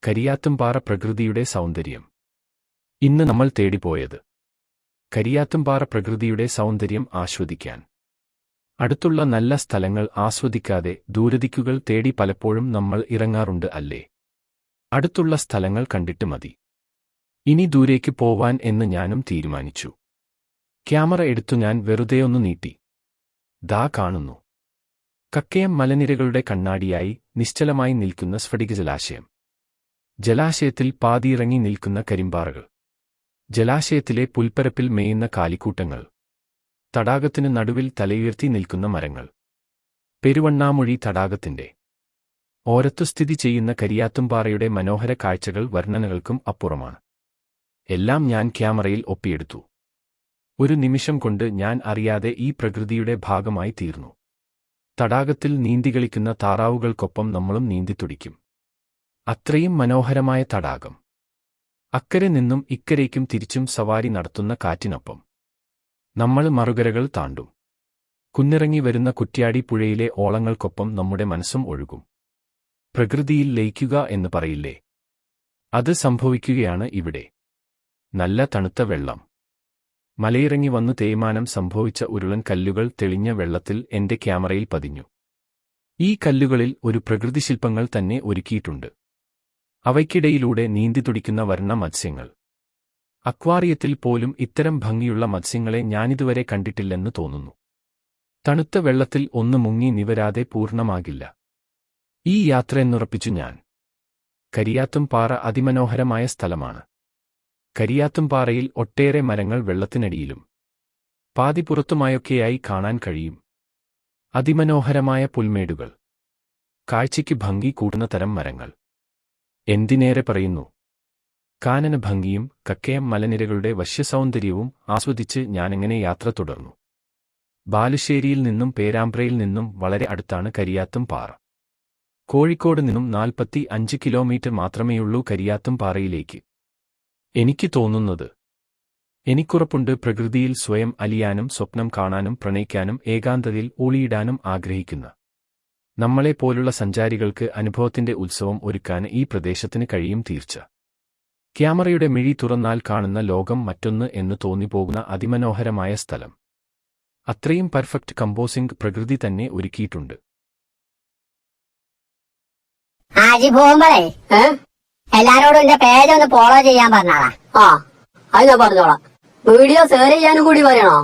കരിയാത്തുംപാറ പ്രകൃതിയുടെ സൗന്ദര്യം. ഇന്ന് നമ്മൾ തേടിപ്പോയത് കരിയാത്തുംപാറ പ്രകൃതിയുടെ സൗന്ദര്യം ആസ്വദിക്കാൻ. അടുത്തുള്ള നല്ല സ്ഥലങ്ങൾ ആസ്വദിക്കാതെ ദൂരദിക്കുകൾ തേടി പലപ്പോഴും നമ്മൾ ഇറങ്ങാറുണ്ട് അല്ലേ? അടുത്തുള്ള സ്ഥലങ്ങൾ കണ്ടിട്ട് മതി, ഇനി ദൂരേക്ക് പോവാൻ എന്ന് ഞാനും തീരുമാനിച്ചു. ക്യാമറ എടുത്തു ഞാൻ വെറുതെയൊന്നു നീട്ടി. ദാ കാണുന്നു, കക്കയം മലനിരകളുടെ കണ്ണാടിയായി നിശ്ചലമായി നിൽക്കുന്ന സ്ഫടിക ജലാശയം. ജലാശയത്തിൽ പാതിയിറങ്ങി നിൽക്കുന്ന കരിമ്പാറകൾ, ജലാശയത്തിലെ പുൽപ്പരപ്പിൽ മേയുന്ന കാലിക്കൂട്ടങ്ങൾ, തടാകത്തിനു നടുവിൽ തലയുയർത്തി നിൽക്കുന്ന മരങ്ങൾ. പെരുവണ്ണാമൊഴി തടാകത്തിന്റെ ഓരത്തു സ്ഥിതി ചെയ്യുന്ന കരിയാത്തുംപാറയുടെ മനോഹര കാഴ്ചകൾ വർണ്ണനകൾക്കും അപ്പുറമാണ്. എല്ലാം ഞാൻ ക്യാമറയിൽ ഒപ്പിയെടുത്തു. ഒരു നിമിഷം കൊണ്ട് ഞാൻ അറിയാതെ ഈ പ്രകൃതിയുടെ ഭാഗമായി തീർന്നു. തടാകത്തിൽ നീന്തികളിക്കുന്ന താറാവുകൾക്കൊപ്പം നമ്മളും നീന്തിത്തുടിക്കും. അത്രയും മനോഹരമായ തടാകം. അക്കരെ നിന്നും ഇക്കരയ്ക്കും തിരിച്ചും സവാരി നടത്തുന്ന കാറ്റിനൊപ്പം നമ്മൾ മറുകരകൾ താണ്ടും. കുന്നിറങ്ങി വരുന്ന കുറ്റ്യാടി പുഴയിലെ ഓളങ്ങൾക്കൊപ്പം നമ്മുടെ മനസ്സും ഒഴുകും. പ്രകൃതിയിൽ ലയിക്കുക എന്ന് പറയില്ലേ, അത് സംഭവിക്കുകയാണ് ഇവിടെ. നല്ല തണുത്ത വെള്ളം. മലയിറങ്ങി വന്നു തേയ്മാനം സംഭവിച്ച ഉരുളൻ കല്ലുകൾ തെളിഞ്ഞ വെള്ളത്തിൽ എന്റെ ക്യാമറയിൽ പതിഞ്ഞു. ഈ കല്ലുകളിൽ ഒരു പ്രകൃതിശില്പങ്ങൾ തന്നെ ഒരുക്കിയിട്ടുണ്ട്. അവയ്ക്കിടയിലൂടെ നീന്തിത്തുടിക്കുന്ന വർണ്ണ മത്സ്യങ്ങൾ. അക്വാറിയത്തിൽ പോലും ഇത്തരം ഭംഗിയുള്ള മത്സ്യങ്ങളെ ഞാനിതുവരെ കണ്ടിട്ടില്ലെന്ന് തോന്നുന്നു. തണുത്ത വെള്ളത്തിൽ ഒന്ന് മുങ്ങി നിവരാതെ പൂർണ്ണമാകില്ല ഈ യാത്രയെന്നുറപ്പിച്ചു ഞാൻ. കരിയാത്തുംപാറ അതിമനോഹരമായ സ്ഥലമാണ്. കരിയാത്തുംപാറയിൽ ഒട്ടേറെ മരങ്ങൾ വെള്ളത്തിനടിയിലും പാതിപ്പുറത്തുമായൊക്കെയായി കാണാൻ കഴിയും. അതിമനോഹരമായ പുൽമേടുകൾ, കാഴ്ചയ്ക്ക് ഭംഗി കൂട്ടുന്ന തരം മരങ്ങൾ. എന്തിനേറെ പറയുന്നു, കാനന ഭംഗിയും കക്കയം മലനിരകളുടെ വശ്യസൗന്ദര്യവും ആസ്വദിച്ച് ഞാനെങ്ങനെ യാത്ര തുടർന്നു. ബാലുശ്ശേരിയിൽ നിന്നും പേരാമ്പ്രയിൽ നിന്നും വളരെ അടുത്താണ് കരിയാത്തുംപാറ. കോഴിക്കോട് നിന്നും 45 കിലോമീറ്റർ മാത്രമേയുള്ളൂ കരിയാത്തുംപാറയിലേക്ക്. എനിക്ക് തോന്നുന്നത്, എനിക്കുറപ്പുണ്ട്, പ്രകൃതിയിൽ സ്വയം അലിയാനും സ്വപ്നം കാണാനും പ്രണയിക്കാനും ഏകാന്തതയിൽ ഊളിയിടാനും ആഗ്രഹിക്കുന്ന നമ്മളെപ്പോലുള്ള സഞ്ചാരികൾക്ക് അനുഭവത്തിന്റെ ഉത്സവം ഒരുക്കാൻ ഈ പ്രദേശത്തിന് കഴിയും തീർച്ച. ക്യാമറയുടെ മിഴി തുറന്നാൽ കാണുന്ന ലോകം മറ്റൊന്ന് എന്ന് തോന്നിപ്പോകുന്ന അതിമനോഹരമായ സ്ഥലം. അത്രയും പെർഫെക്റ്റ് കമ്പോസിംഗ് പ്രകൃതി തന്നെ ഒരുക്കിയിട്ടുണ്ട്. ആജി പോകുമ്പോഴേ എല്ലാരോടും എന്റെ പേജ് ഒന്ന് ഫോളോ ചെയ്യാൻ പറഞ്ഞാളാ. അത് ഞാൻ പറഞ്ഞോളാം. വീഡിയോ ഷെയർ ചെയ്യാനും കൂടി പറയണോ?